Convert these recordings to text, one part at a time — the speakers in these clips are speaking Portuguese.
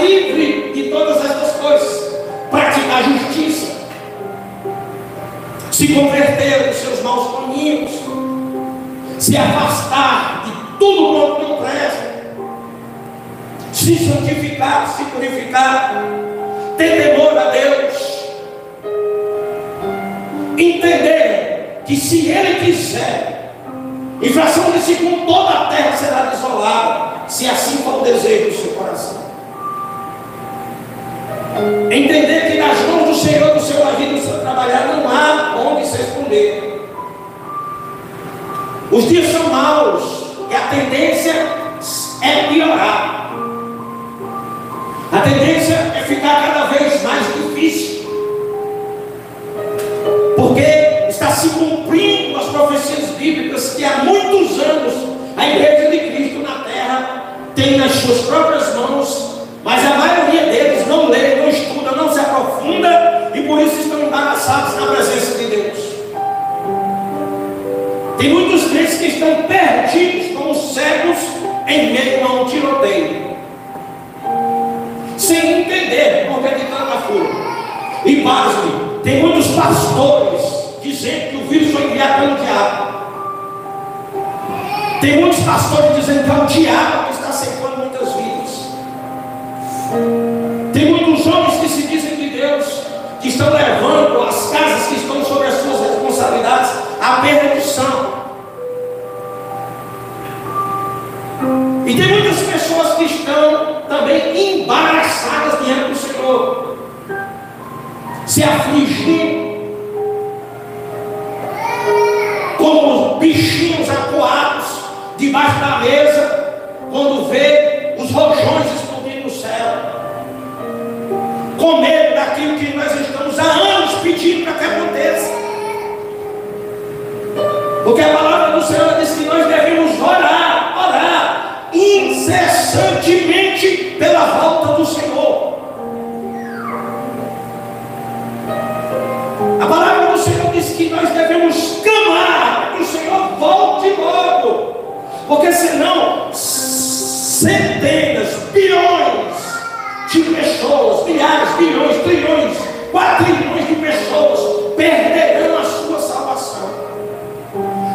livre de todas essas coisas, praticar justiça, se converter dos seus maus caminhos, se afastar de tudo quanto não presta, se santificar, se purificar, ter temor a Deus, entender que se Ele quiser, infração de segundo toda a terra será desolada, se assim for o desejo do seu coração. Entender que nas mãos do Senhor, do seu agir, do seu trabalhar, não há onde se esconder. Os dias são maus e a tendência é piorar. A tendência é ficar cada vez mais difícil, porque está se cumprindo as profecias bíblicas que há muitos anos a igreja de Cristo na terra tem nas suas próprias mãos, mas a maioria deles não lê, não estuda, não se aprofunda e por isso estão embaraçados na presença de Deus. Tem muitos crentes que estão perdidos como cegos em meio a um tiroteio, sem entender por que de tanta fúria. E pasme, tem muitos pastores dizendo que o vírus foi enviado pelo diabo. Tem muitos pastores dizendo que é o diabo que está ceifando muitas vidas. Tem muitos homens que se dizem de Deus, que estão levando as casas que estão sobre as suas responsabilidades à perdição. E tem muitas pessoas que estão também embaraçadas diante do Senhor, se afligindo, como os bichinhos acuados debaixo da mesa, quando vê os rojões explodindo no céu, com medo daquilo que nós estamos há anos pedindo para que aconteça. Porque a palavra do Senhor diz que nós devemos orar incessantemente pela volta do Senhor. A palavra do Senhor diz que nós devemos clamar para que o Senhor volte logo, porque senão centenas, bilhões de pessoas, milhares, bilhões, trilhões, quatrilhões de pessoas perderão a sua salvação,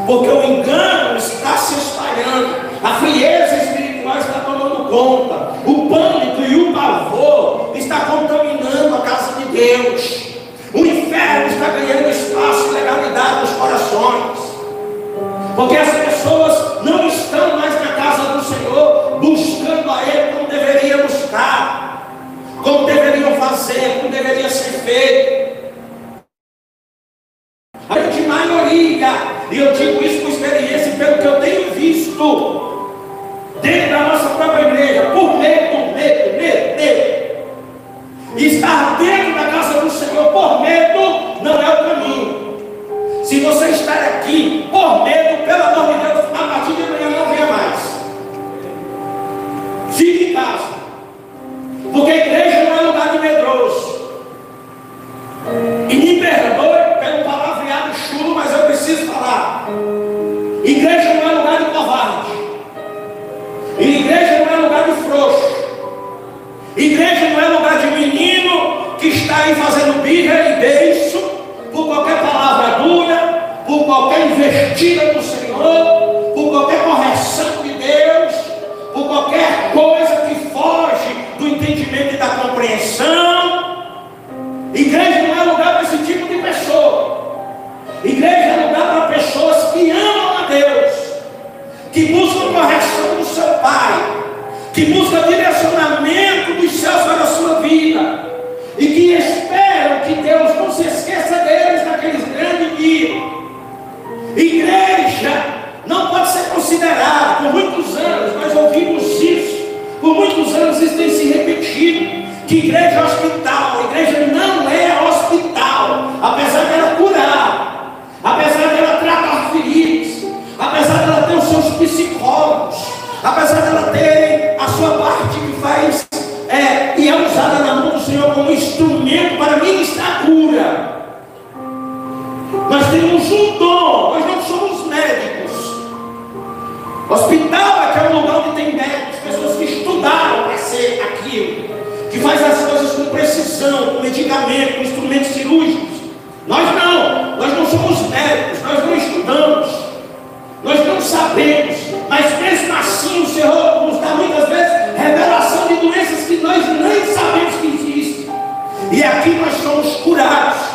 porque o engano está se espalhando, a frieza espiritual está tomando conta, o pânico e o pavor está contaminando a casa de Deus, o inferno está ganhando espaço e legalidade nos corações, porque as pessoas não estão mais na casa do Senhor buscando a Ele como deveriam buscar, como deveriam fazer, como deveria ser feito. A grande maioria, e eu digo isso por experiência, pelo que eu tenho visto dentro da nossa própria igreja, por medo, estar dentro da casa do Senhor por medo não é o caminho. Se você estar aqui por medo, pelo amor de Deus, a partir de amanhã não venha mais, fique em casa, porque a igreja não é lugar de medroso. E me perdoe pelo palavreado chulo, mas eu preciso falar. Igreja não é lugar de covarde, e igreja não é lugar de frouxo, igreja não é lugar de menino que está aí fazendo birra e beiço por qualquer palavra dura, por qualquer investida do Senhor, por qualquer correção de Deus, por qualquer coisa que foge do entendimento e da compreensão. Igreja não é lugar para esse tipo de pessoa. Igreja é lugar para pessoas que amam a Deus, que buscam correção do seu Pai, que buscam direcionamento dos céus para a sua vida, e que esperam que Deus não se esqueça deles naqueles grandes dias. Igreja não pode ser considerada, por muitos anos nós ouvimos isso, por muitos anos isso tem se repetido, que igreja é hospital. A igreja não é hospital, apesar de ela curar, apesar de ela tratar feridas, apesar de ela ter os seus psicólogos, apesar de ela ter a sua parte que faz e é usada na mão do Senhor como instrumento para ministrar a cura. Nós temos um dom, nós não somos médicos. Hospital é que é um lugar onde tem médicos, pessoas que estudaram para ser aquilo. injeção, com medicamento, com instrumentos cirúrgicos. Nós não somos médicos, nós não estudamos, nós não sabemos, mas mesmo assim o Senhor nos dá muitas vezes revelação de doenças que nós nem sabemos que existem. E aqui nós somos curados.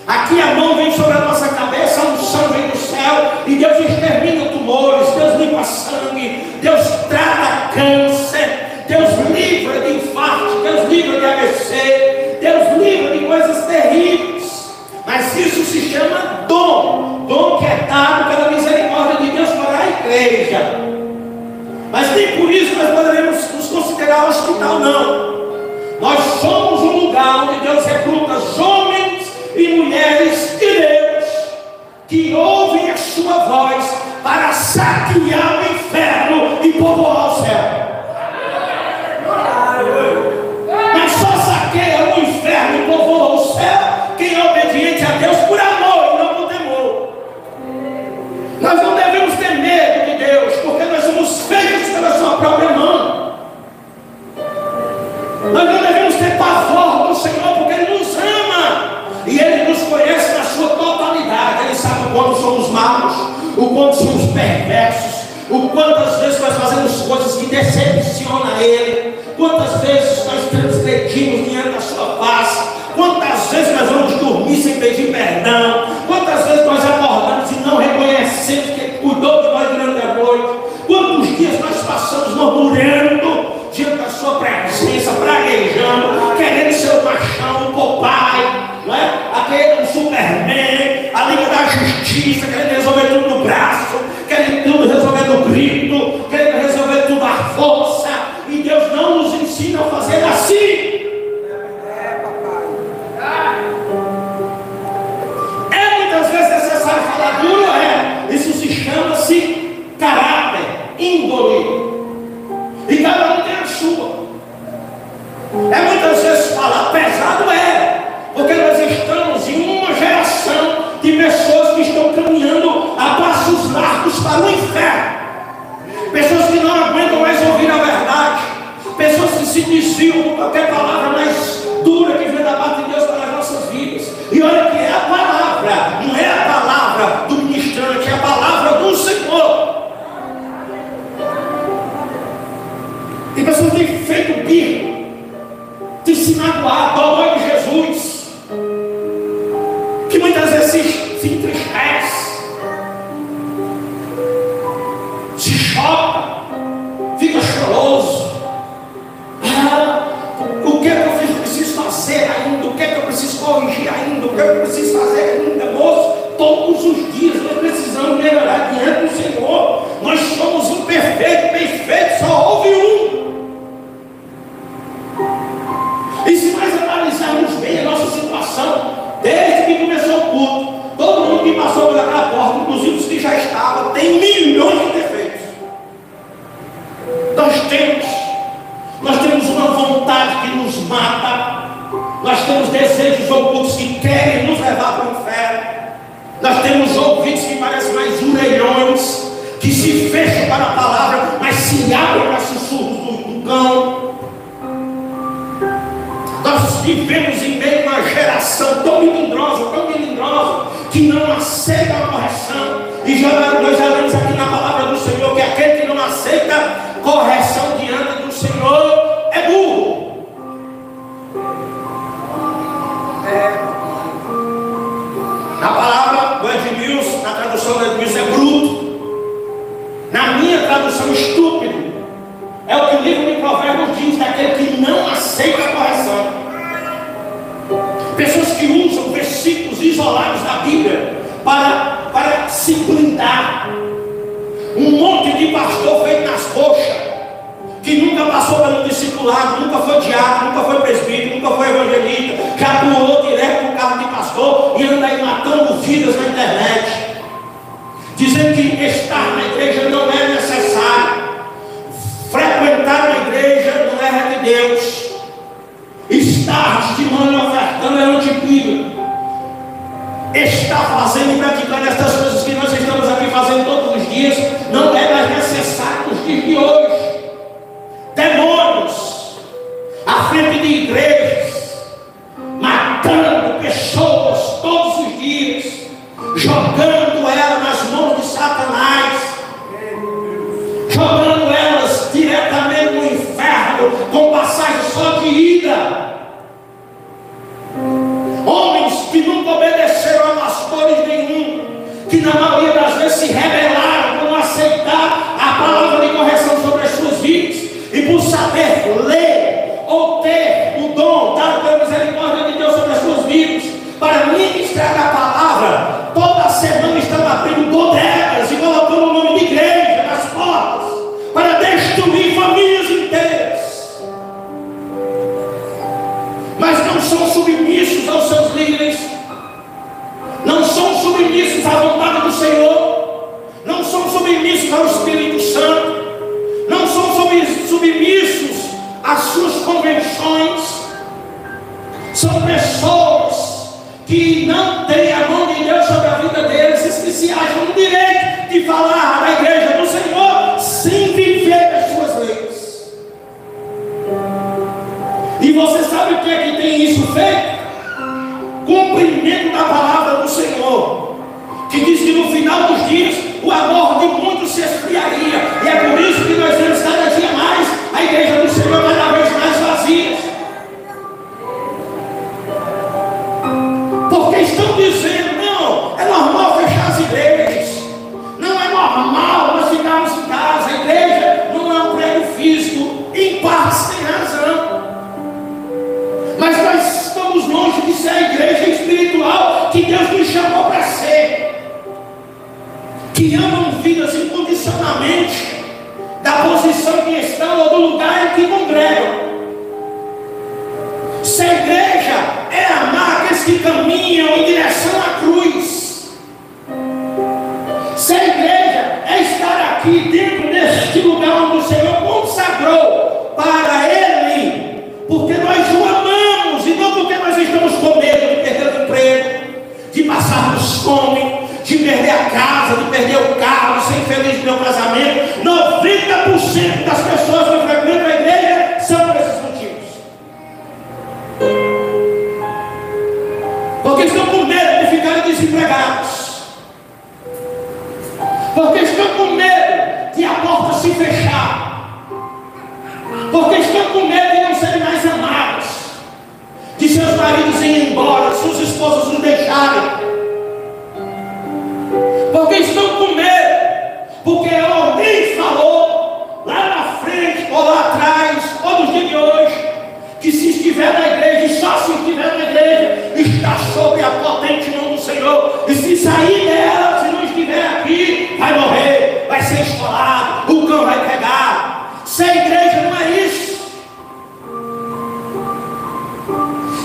Aqui a mão vem sobre a nossa cabeça, a unção vem do céu, e Deus extermina tumores, Deus limpa sangue, Deus trata câncer, Deus livra de infarto, Deus livra de AVC, Deus livra de coisas terríveis. Mas isso se chama dom, dom que é dado pela misericórdia de Deus para a igreja. Mas nem por isso nós poderemos nos considerar hospital, não. Nós somos um lugar onde Deus recruta homens e mulheres de Deus que ouvem a sua voz para saquear o inferno e povoar o céu. Mas só saqueia o inferno e povoa o céu quem é obediente a Deus por amor e não por temor. Nós não devemos ter medo de Deus, porque nós somos feitos pela sua própria mão. Nós não devemos ter pavor do Senhor, porque Ele nos ama e Ele nos conhece na sua totalidade. Ele sabe o quanto somos maus, o quanto somos perversos, o quantas vezes nós fazemos coisas que decepcionam a Ele, quantas vezes nós transgredimos diante da sua face, quantas vezes nós vamos dormir sem pedir perdão, quantas vezes nós acordamos e não reconhecemos que Ele cuidou de nós durante a noite, quantos dias nós passamos murmurando diante da sua presença, praguejando, querendo ser o machão, o Popeye, não é? Aquele Superman, a Liga da Justiça, querendo resolver tudo no braço, querendo tudo resolver no grito, querendo resolver tudo à força, e Deus não nos ensina a fazer assim. É muitas vezes necessário falar duro, isso se chama-se caráter, índole, e cada um tem a sua. É muitas vezes falar pesado, porque nós estamos em uma geração de pessoas que estão caminhando a passos largos para o inferno, pessoas que não aguentam mais ouvir a verdade, pessoas que se desviam por qualquer palavra mais dura que vem da parte de Deus para as nossas vidas. E olha que é a palavra, não é a palavra do ministrante, é a palavra do Senhor. Tem pessoas que têm feito birro, têm se magoado ao nome de Jesus, que muitas vezes se entristece, se choca, fica choroso. O que é que eu preciso fazer ainda? O que é que eu preciso corrigir ainda? O que é que eu preciso fazer ainda, moço? Todos os dias nós precisamos melhorar diante do Senhor. Nós somos imperfeitos, perfeitos, só houve um. E se nós analisarmos bem a nossa situação, desde que começou o culto, todo mundo que passou por aquela porta, inclusive os que já estavam, tem milhões de defeitos. Nós temos uma vontade que nos mata, nós temos desejos ocultos que querem nos levar para o inferno, nós temos ouvidos que parecem mais orelhões, que se fecham para a palavra, mas se abrem para sussurros do cão. Nós vivemos em meio a uma geração tão melindrosa, que não aceita a correção. E nós já lemos aqui na palavra do Senhor que aquele que não aceita correção diante do Senhor é burro. Na palavra do Edmilson, na tradução do Edmilson, é bruto. Na minha tradução, estúpido. É o que o livro de Provérbios diz, daquele que não aceita a correção. Pessoas que usam versículos isolados da Bíblia para se blindar. Um monte de pastor feito nas coxas, que nunca passou pelo discipulado, nunca foi diácono, nunca foi presbítero, nunca foi evangelista, já pulou direto no carro de pastor e anda aí matando vidas na internet, dizendo que estar na igreja não é necessário, frequentar a igreja não é regra de Deus, estar estimando e ofertando é antibíblico. Estar fazendo e praticando estas coisas que nós estamos aqui fazendo todos os dias não é mais necessário nos dias de hoje. Demônios à frente de igrejas, na maioria das vezes se rebelaram por não aceitar a palavra de correção sobre as suas vidas, e por saber ler ou ter o dom dado pela misericórdia de Deus sobre as suas vidas, para ministrar a palavra, toda semana estão abrindo bodegas e colocando o nome de igreja nas portas, para destruir famílias inteiras. Mas não são submissos aos seus líderes, não são submissos à vontade do Senhor, não são submissos ao Espírito Santo, não são submissos às suas convenções. São pessoas que não têm a mão de Deus sobre a vida deles, que se acham no direito de falar da igreja do Senhor sem viver as suas leis. E você sabe o que é que tem isso feito? Cumprimento da palavra do Senhor, que diz que no final dos dias o amor de muitos se esfriaria, e é por isso que nós vemos cada dia mais a igreja do Senhor cada vez mais vazia, porque estão dizendo: não, é normal fechar as igrejas, não é normal nós ficarmos em casa, a igreja não é um prédio físico. Em parte tem razão, mas nós estamos longe de ser a igreja espiritual que Deus nos chamou para ser, que amam vidas incondicionalmente da posição que estão ou do lugar em que congregam. Ser igreja é amar aqueles que caminham em direção à cruz. Ser igreja é estar aqui dentro deste lugar onde o Senhor consagrou para Ele, porque nós o amamos e não porque nós estamos com medo de perder o emprego, de passarmos fome, de perder a casa, de perder o carro, de ser infeliz no meu casamento. 90% das pessoas que frequentam a igreja são por esses motivos, porque estão com medo de ficarem desempregados, porque estão com medo de a porta se fechar, porque estão com medo de não serem mais amados, de seus maridos irem embora, suas esposas nos deixarem, porque estão com medo, porque alguém falou lá na frente, ou lá atrás, ou nos dias de hoje, que se estiver na igreja, e só se estiver na igreja, está sob a potente mão do Senhor, e se sair dela, se não estiver aqui, vai morrer, vai ser estourado, o cão vai pegar. Ser igreja não é isso.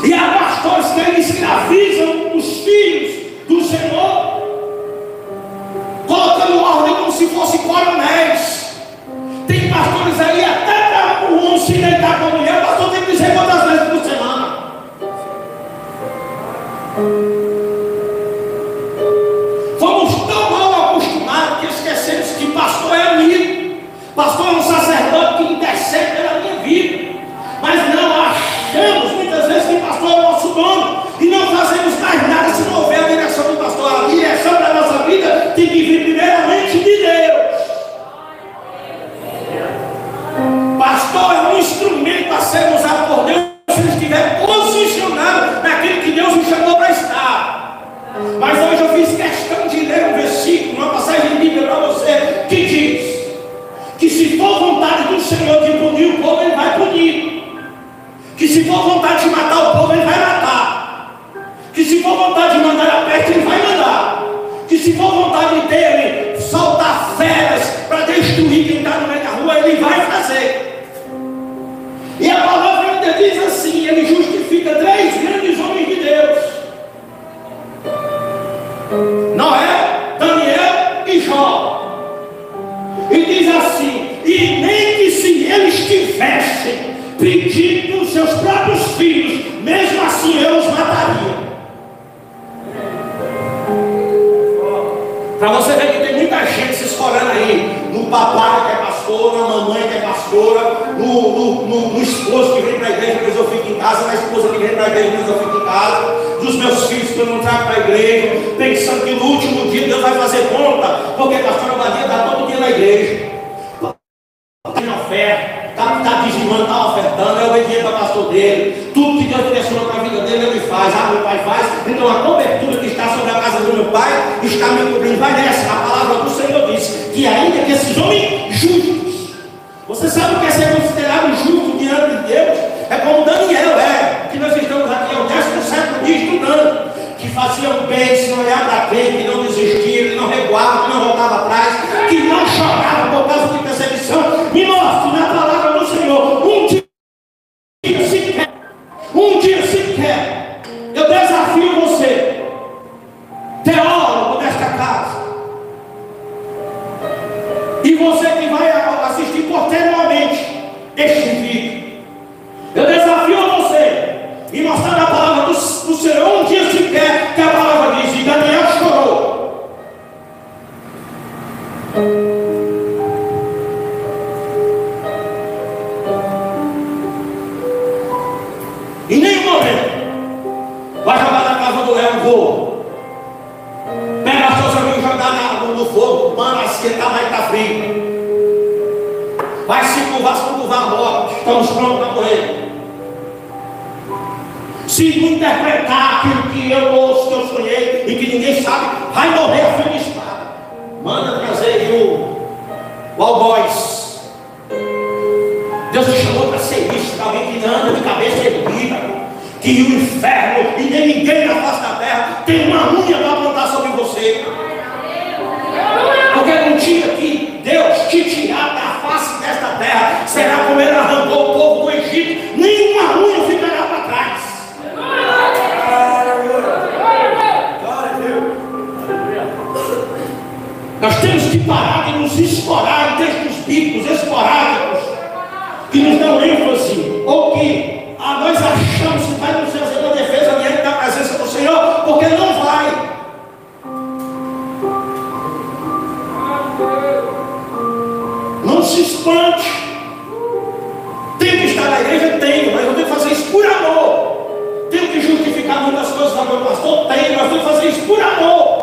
E há pastores que ainda escravizam os filhos do Senhor, colocando ordem como se fossem coronéis. Tem pastores aí, até para o homem se deitar com a mulher, o pastor tem que dizer quantas vezes por semana. Fomos tão mal acostumados que esquecemos que pastor é amigo, pastor é um sacerdote que intercede pela minha vida. Mas não achamos muitas vezes que pastor é o nosso dono, e não fazemos mais nada se não houver a direção do pastor. A direção da nossa vida tem que vir primeiramente de Deus. Pastor é um instrumento a ser usado por Deus se ele estiver posicionado naquilo que Deus o chamou para estar. Mas hoje eu fiz questão de ler um versículo, uma passagem de Bíblia para você, que diz que se for vontade do Senhor de punir o povo, Ele vai punir, que se for vontade de matar o povo, Ele vai matar, que se for vontade de mandar a peste, Ele vai mandar, que se for vontade dele soltar feras para destruir quem está no meio da rua, Ele vai fazer. E a palavra ainda diz assim: Ele justifica 3 grandes homens de Deus: Noé, Daniel e Jó. E diz assim: e nem que se eles tivessem pedido pelos seus próprios filhos, mesmo assim eu os mataria. Para você ver que tem muita gente se escorando aí, no papai que é pastor, na mamãe que é pastora, no esposo que vem para a igreja, mas eu fico em casa, na esposa que vem para a igreja, mas eu fico em casa, dos meus filhos que eu não trago para a igreja, pensando que no último dia Deus vai fazer conta, porque a pastora Badia está todo dia na igreja, tem oferta, está dizimando, está ofertando, é obediente ao pastor dele, tudo que Deus direcionou para a vida dele, ele faz. Meu pai faz, então a cobertura que está sobre a casa do meu pai está me cobrindo. Vai E ainda que esses homens justos, você sabe o que é ser considerado justo diante de Deus? É como Daniel que nós estamos aqui ao 17º dia estudando, que faziam bem sem olhar para quem, que não desistia, que não recuava, que não voltava atrás, que não chorava por causa de perseguição. Me mostre na palavra do Senhor um dia sequer, eu desafio você, teólogo desta casa, e você que vai assistir posteriormente este vídeo, eu desafio você e mostrar a palavra do Senhor um dia sequer, que a palavra diz, e Daniel chorou. Em nenhum momento vai jogar na casa do leão voo. Pega seus amigos e jogar no fogo. Mano, esquentar mais, tá frio. Vai se curvar a morte. Estamos prontos para morrer. Se não interpretar aquilo que eu ouço, que eu sonhei e que ninguém sabe, vai morrer a fio de espada. Manda trazer aí o algoz. Deus te chamou para ser isso, para alguém que anda de cabeça erguida, que o inferno e nem ninguém na face da terra tem uma unha para apontar sobre você. Porque no dia que Deus te tirar da face desta terra, será como ele arrancou o povo do Egito, nenhuma unha ficará para trás. Nós temos que parar de nos escorar em textos bíblicos esporádicos que nos dão ênfase, ou que nós achamos que vai nos fazer uma defesa diante da presença do Senhor, porque não vai. Não se espante. Tem que estar na igreja? Tenho, mas eu tenho que fazer isso por amor. Tenho que justificar muitas coisas para o meu pastor? Tenho, mas tenho que fazer isso por amor.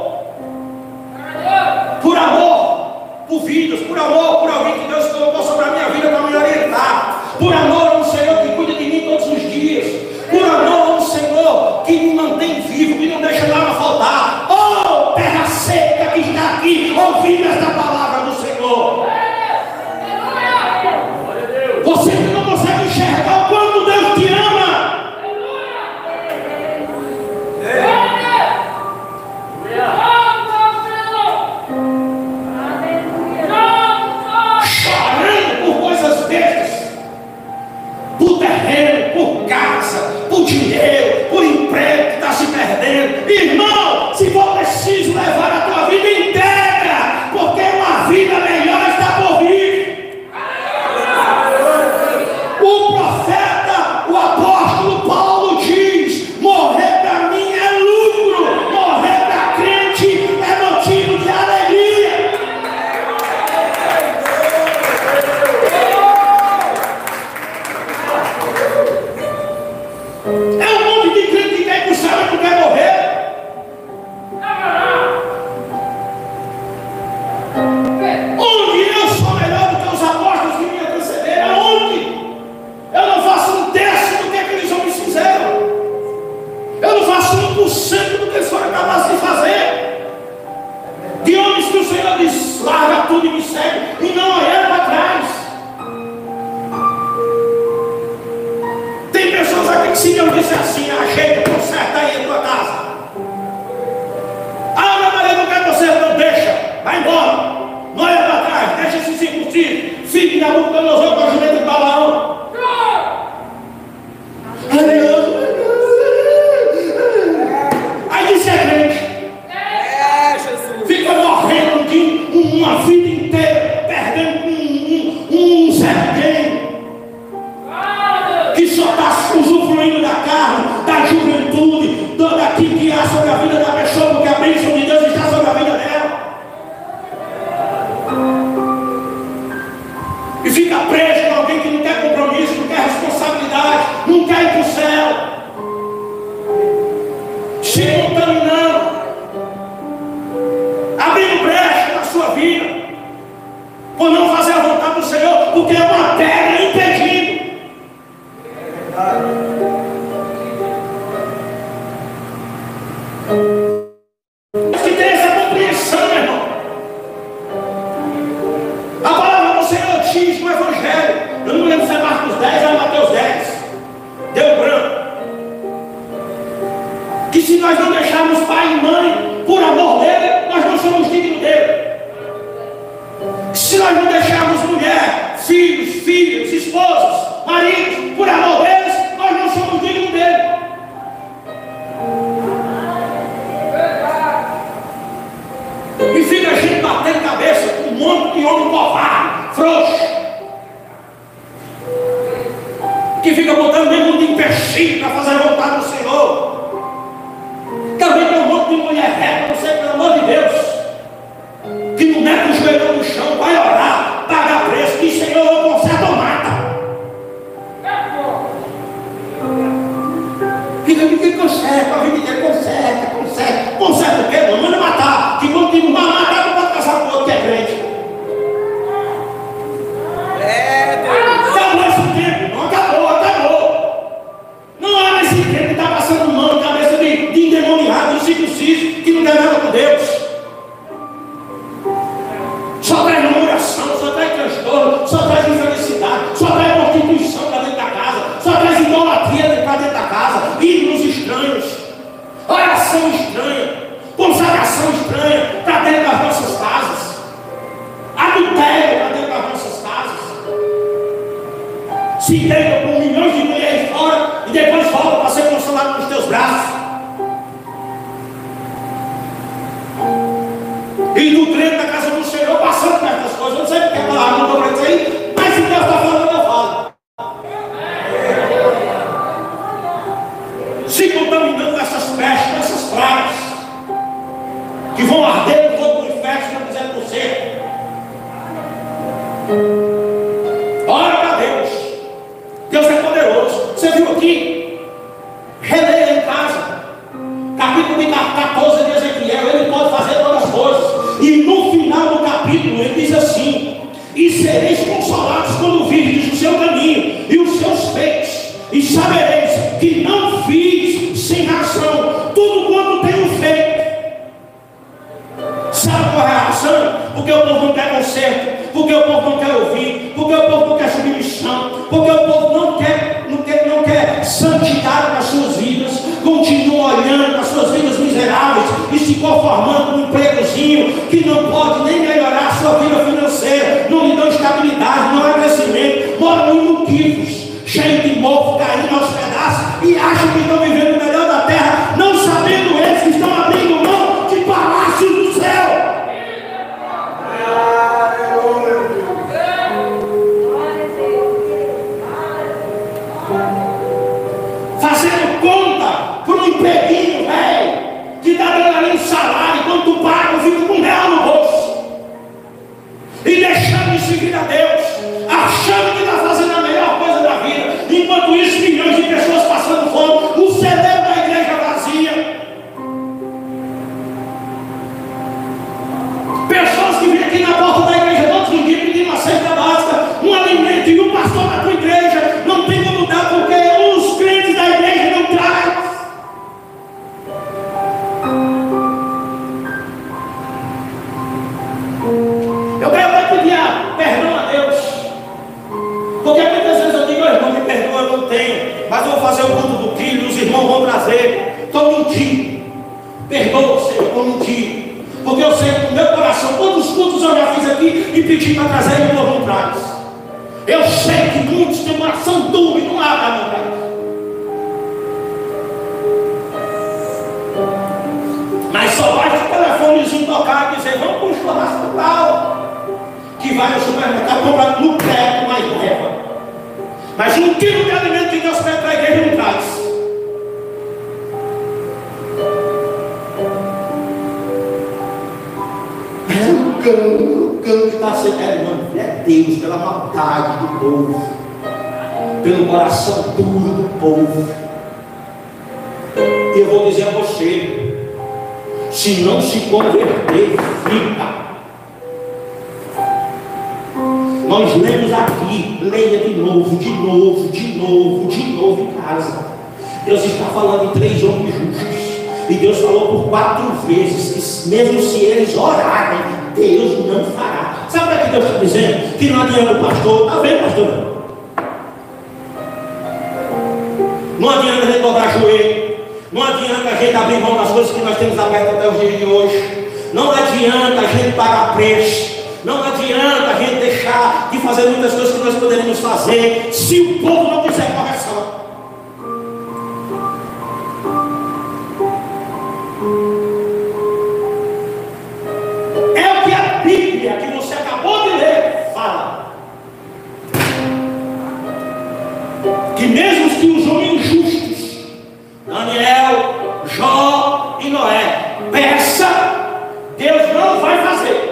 Por amor, por vidas, por amor, por alguém que Deus colocou sobre a minha vida para me orientar. Por amor a um Senhor que cuida de mim todos os dias. Por amor a um Senhor que me mantém vivo, que não deixa nada faltar. Oh, terra seca que está aqui, ouvindo esta palavra do Senhor. Você que não consegue enxergar o quanto Deus te ama. Chorando por coisas bestas, por terreno, por casa, por dinheiro, por emprego que está se perdendo. Irmão, se for preciso levar a tua vida inteira, porque uma vida melhor está por vir. O profeta, o apóstolo Paulo diz: morrer para mim é lucro, morrer para crente é motivo de alegria. É um monte de crente que quer ir para o céu e não quer morrer. Onde eu sou melhor do que os apóstolos que me antecederam? Aonde? Eu não faço um terço do que aqueles homens fizeram. Eu não faço 1% do que eles foram capazes de fazer. De homens que o Senhor diz: larga tudo e me segue, e não olhar para trás. Tem pessoas aqui que, se Deus disser assim, ajeita, conserta aí a tua casa. Ah, meu marido não quer você, não deixa, vai embora. Não olha para trás, deixa esse circunciso, fique na boca dos outros com a jumenta de Balaão. Aí disse a gente, fica morrendo uma vida inteira, perdendo um sergueiro que só está usufruindo da carne, da juventude, daquilo que há sobre a vida da pessoa, porque a bênção de Deus está sobre a vida dela. E fica preso com alguém que não quer compromisso, não quer responsabilidade, não quer ir para o céu, se contaminando, abrindo brecha na sua vida, por não fazer a vontade do Senhor, porque é uma pedra impedindo. Que tem essa compreensão, meu irmão. deixarmos pai e mãe por amor dele, nós não somos dignos dele. Se nós não deixarmos mulher, filhos, filhas, esposas, maridos, por amor deles, nós não somos dignos dele. E fica a gente batendo cabeça com um monte de homem covarde, frouxo, que fica botando mesmo de empecilho para fazer a vontade do Senhor. Também tem um monte de mulher reta, não sei, pelo amor de Deus, que não mete o joelho no chão, vai orar, pagar preço, diz: Senhor, eu conserto ou mata. Fica que conserta, a vida inteira conserta o quê? Não manda matar, que quando tem uma matar, não pode casar com outro que é crente. Acabou esse tempo, não acabou. Não há esse tempo que está passando mão na cabeça de endemoniado, de circunciso, que não tem nada com Deus. Só traz murmuração, só traz transtorno, só traz infelicidade, só traz prostituição para dentro da casa, só traz idolatria para dentro da casa, ídolos estranhos, oração estranha, consagração estranha para dentro das nossas casas, adultério para dentro das nossas casas. Se entrega com milhões de mulheres fora e depois volta para ser consolado nos teus braços. E do crente da casa do Senhor passando por essas coisas. Eu não sei porque a palavra não estou para dizer aí, mas se Deus está falando, eu falo. Se contaminando com essas pestes, com essas pragas, que vão arder no fogo do inferno se não quiser você. Ora para Deus. Deus é poderoso. Você viu aqui? Releia em casa. Capítulo 14 de Ezequiel. Ele pode fazer todas as coisas. E no final do capítulo ele diz assim: e sereis consolados quando virdes o seu caminho e os seus feitos, e sabereis que não fiz sem razão tudo quanto tenho feito. Sabe qual é a razão? Porque o povo não quer conserto, porque o povo não quer ouvir, porque o povo não quer submissão, porque o povo não quer santidade nas suas vidas, continua olhando para as suas vidas miseráveis e se conformando com um empregozinho que não pode nem melhorar a sua vida financeira, não lhe dão estabilidade, não há crescimento, moram em muquifos, cheios de mofo caindo aos pedaços e acham que estão vivendo o melhor da terra, não sabendo eles que estão abrindo mão de palácios do céu. Fazendo conta por um empreguinho velho que está dando ali um salário, quando tu paga, fica com R$1 no bolso e deixando de seguir a Deus, achando que está fazendo a melhor coisa da vida. Enquanto isso, milhões de pessoas passando fome, o celeiro da igreja vazia, pessoas que vêm aqui na porta da igreja todos os dias pedindo uma cesta básica, um alimento, e o pastor da tua igreja não tem como dar porque os crentes da igreja não trazem. Eu quero até pedir perdão a Deus, porque muitas vezes eu digo: irmão, me perdoa, eu não tenho, mas eu vou fazer o culto do quilo, os irmãos vão trazer. Estou mentindo. Perdoa, Senhor, estou mentindo, porque eu sei que no meu coração, quantos cultos eu já fiz aqui e pedi para trazer e o povo não traz. Eu sei que muitos têm coração duro e não abrem a mão para isso. Mas só vai o telefonezinho tocar e dizer: vamos para um churrasco tal, que vai no supermercado comprar no crédito mais leva. Mas um quilo de alimento que Deus pede para a igreja não traz. O cano que está sendo, irmão, é Deus, pela maldade do povo, pelo coração duro do povo. Eu vou dizer a você: se não se converter, fica. Nós lemos aqui, leia de novo em casa. Deus está falando em 3 homens justos. E Deus falou por 4 vezes que mesmo se eles orarem, Deus não fará. Sabe o que Deus está dizendo? Que não adianta o pastor. Está vendo, pastor? Não adianta a gente dobrar joelho. Não adianta a gente abrir mão das coisas que nós temos aberto até os dias de hoje. Não adianta a gente pagar preço. Não adianta a gente deixar de fazer muitas coisas que nós poderíamos fazer, se o povo não quiser correção. É o que a Bíblia que você acabou de ler fala. Que mesmo que os homens justos, Daniel, Jó e Noé, peça, Deus não vai fazer.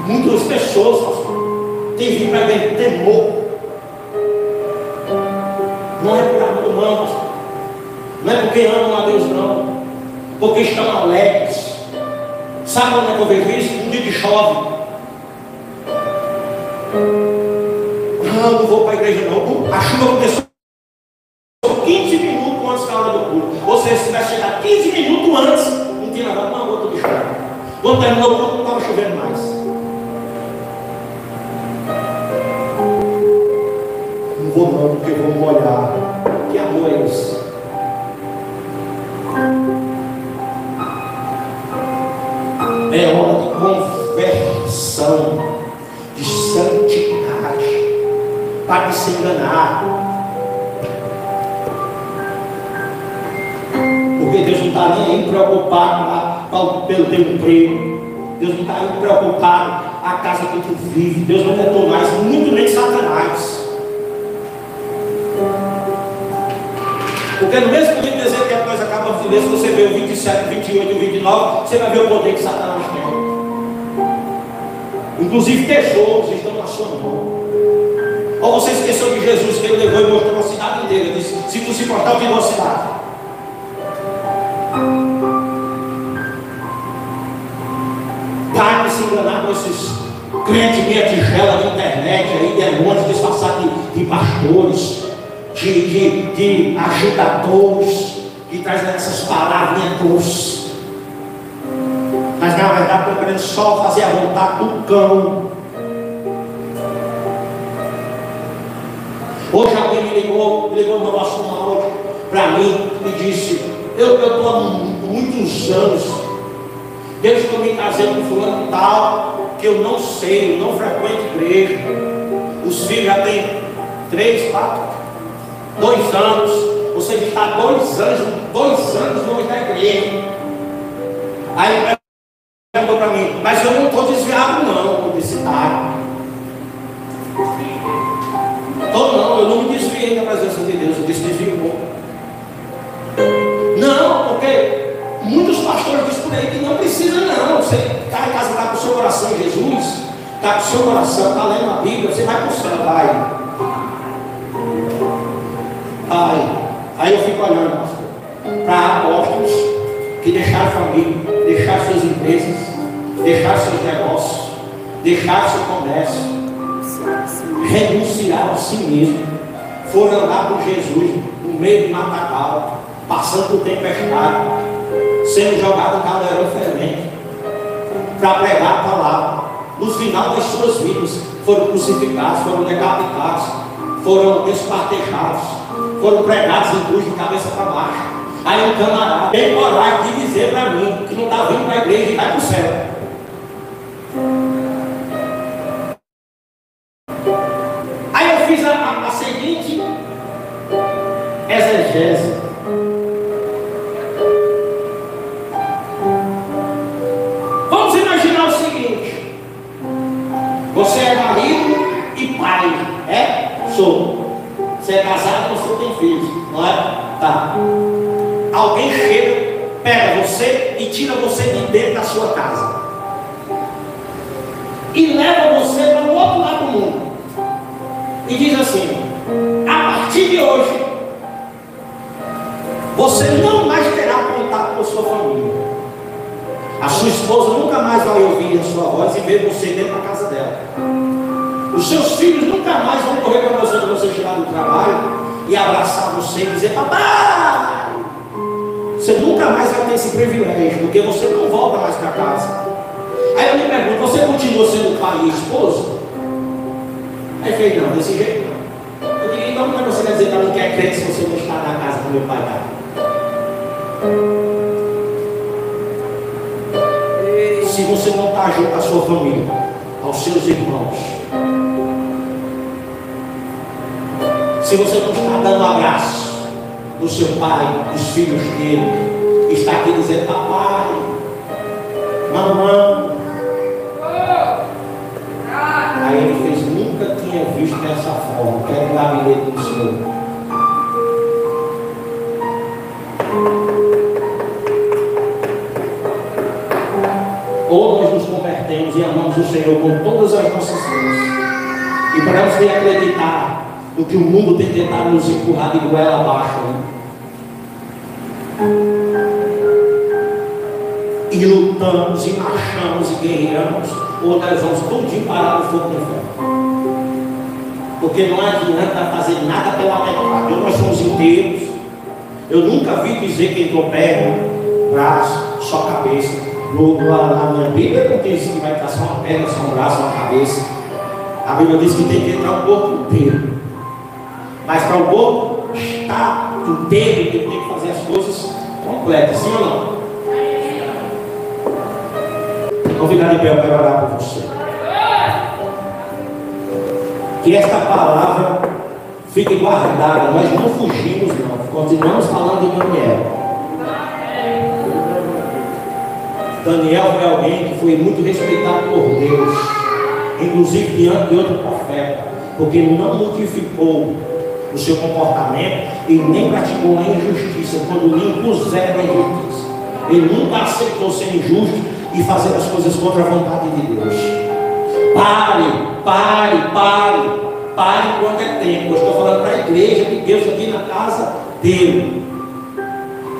Muitas pessoas têm vindo para ver temor. Não é por amor humano, pastor. Não é porque amam a Deus, não. Porque estão alegres. Sabe onde é que eu vejo isso? Um dia que chove. Não vou para a igreja não. A chuva começou 15 minutos antes da hora do culto. Ou seja, se vai chegar 15 minutos antes, não tinha nada, uma gota de chuva. Quando terminou o culto, não estava chovendo mais. Não vou não, porque vou molhar. Que amor é esse? É hora de conversão, de santidade. Para de se enganar. Porque Deus não está nem aí preocupado pelo teu emprego. Deus não está aí preocupado a casa que tu vive. Deus não tentou mais, muito nem Satanás. Porque no mesmo livro de Ezequiel que nós acabamos de ler, se você vê o 27, 28 e 29, você vai ver o poder que Satanás tem. Inclusive tesouros estão na sua mão. Ou você esqueceu de Jesus, que ele levou e mostrou a cidade inteira. Ele disse: se tu se importar, eu te dou a cidade. Para de se enganar com esses crentes meia tigela de internet aí, demônios disfarçados de pastores, de agitadores, que trazem essas palavrinhas doces. Mas na verdade estão querendo só fazer a vontade do cão. Hoje alguém me ligou no meu hoje para mim e disse: eu estou há muitos anos, Deus está me trazendo um fulano tal, que eu não sei, eu não frequento igreja. Os filhos já têm 3, 4, 2 anos. Ou seja, está 2 anos longe da igreja. Aí ele perguntou para mim: mas eu não estou desviado não. Eu disse: tá. Não, eu não me desviei da presença de Deus. Eu disse: desviou. Não, porque muitos pastores dizem por aí que não precisa não. Você está em casa, está com o seu coração em Jesus, está com o seu coração, está lendo a Bíblia, você vai para o céu, vai. Aí eu fico olhando, pastor, para apóstolos que deixaram família, deixaram suas empresas, deixaram seus negócios, deixaram seu comércio, renunciaram a si mesmo, foram andar com Jesus no meio de matagal, passando por tempestade, sendo jogado em caldeirão fervente, para pregar a palavra. No final das suas vidas, foram crucificados, foram decapitados, foram espartejados, foram pregados em cruz de cabeça para baixo. Aí um camarada tem coragem de dizer para mim que não está vindo para a igreja e vai para o céu. Aí eu fiz a seguinte exegese. Vamos imaginar o seguinte: você é marido e pai, é? Sou. Você é casado, você tem filhos, não é? Tá. Alguém chega, pega você e tira você de dentro da sua casa. e leva você para o outro lado do mundo. E diz assim: a partir de hoje, você não mais terá contato com a sua família. A sua esposa nunca mais vai ouvir a sua voz e ver você dentro da casa dela. Os seus filhos nunca mais vão correr para você quando você chegar do trabalho e abraçar você e dizer: papai! Você nunca mais vai ter esse privilégio, porque você não volta mais para casa. Aí eu me pergunto: você continua sendo pai e esposo? Aí eu falei: não, desse jeito não. Eu digo: então como é que você quer dizer para mim que é crente se você não está na casa do meu pai? Se você não está junto à sua família, aos seus irmãos, se você não está dando abraço do seu pai, dos filhos dele, está aqui dizendo: papai, mamãe. Aí ele fez: nunca tinha visto dessa forma, quero o gabinete do Senhor. Ou nós nos convertemos e amamos o Senhor com todas as nossas forças, e paramos de acreditar no que o mundo tem tentado nos empurrar de goela abaixo, e lutamos, e marchamos, e guerreamos, ou nós vamos tudo parar no fogo do inferno. Porque não adianta fazer nada pela metade. Nós somos inteiros. Eu nunca vi dizer que entrou perna, braço, só cabeça. Na minha Bíblia não diz que vai estar só uma perna, só um braço, uma cabeça. A Bíblia diz que tem que entrar o corpo inteiro. Mas para o corpo estar inteiro, ele tem que fazer as coisas completas, sim ou não? Vou ficar de pé, eu quero orar por você. Que esta palavra fique guardada. Nós não fugimos, não. Continuamos falando de Daniel. Daniel foi alguém que foi muito respeitado por Deus, inclusive diante de outro profeta, porque não modificou o seu comportamento e nem praticou a injustiça quando lhe impuseram a injustiça. Ele nunca aceitou ser injusto e fazer as coisas contra a vontade de Deus. Pare enquanto é tempo. Eu estou falando para a igreja de Deus aqui na casa dele.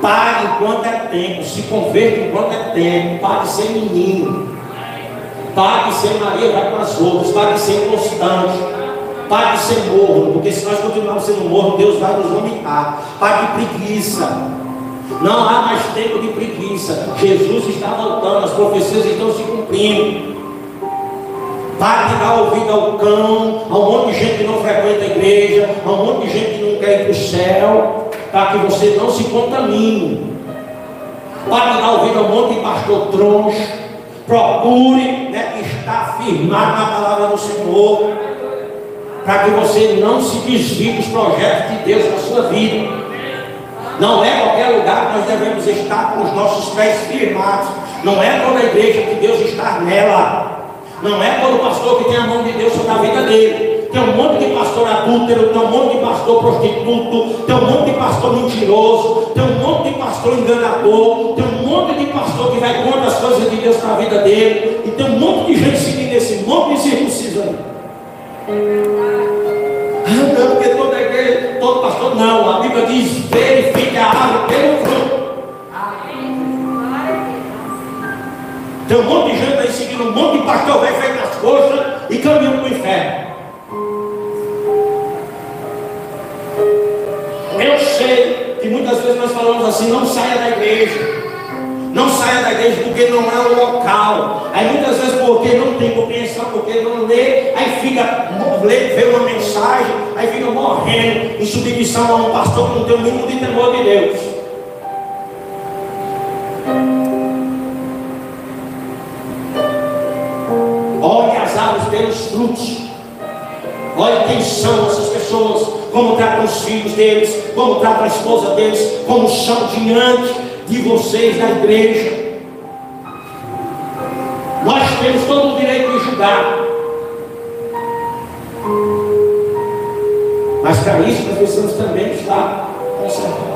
Pare enquanto é tempo. Se converta enquanto é tempo. Pare de ser menino. Pare de ser Maria vai para as outras. Pare de ser inconstante. Pare de ser morno, porque se nós continuarmos sendo morno, Deus vai nos vomitar. Pare de preguiça. Não há mais tempo de preguiça. Jesus está voltando, as profecias estão se cumprindo. Pare de dar ouvido ao cão, a um monte de gente que não frequenta a igreja, a um monte de gente que não quer ir para o céu, para que você não se contamine. Pare de dar ouvido a um monte de pastor troncho. Procure estar firmado na palavra do Senhor, para que você não se desvie dos projetos de Deus na sua vida. Não é qualquer lugar que nós devemos estar com os nossos pés firmados. Não é toda a igreja que Deus está nela. Não é todo pastor que tem a mão de Deus sobre a vida dele. Tem um monte de pastor adúltero, tem um monte de pastor prostituto, tem um monte de pastor mentiroso, tem um monte de pastor enganador, tem um monte de pastor que vai contra as coisas de Deus para a vida dele, e tem um monte de gente seguindo esse monte de circuncisão. Não, porque toda igreja, todo pastor, não. A Bíblia diz: verifique a árvore pelo fruto. Tem um monte de gente aí seguindo um monte de pastor velho feito nas coxas e caminhando para o inferno. Eu sei que muitas vezes nós falamos assim: não saia da igreja. Não saia da igreja porque não é o local. Aí muitas vezes porque não tem compreensão, porque não lê, aí fica, vê uma mensagem, aí fica morrendo em submissão a um pastor que não tem o mínimo de temor de Deus. Olhe as árvores pelos frutos. Olhe quem são essas pessoas, como tratam os filhos deles, como tratam a esposa deles, como são diante de vocês da igreja. Nós temos todo o direito de julgar, mas para isso nós precisamos também estar conservados.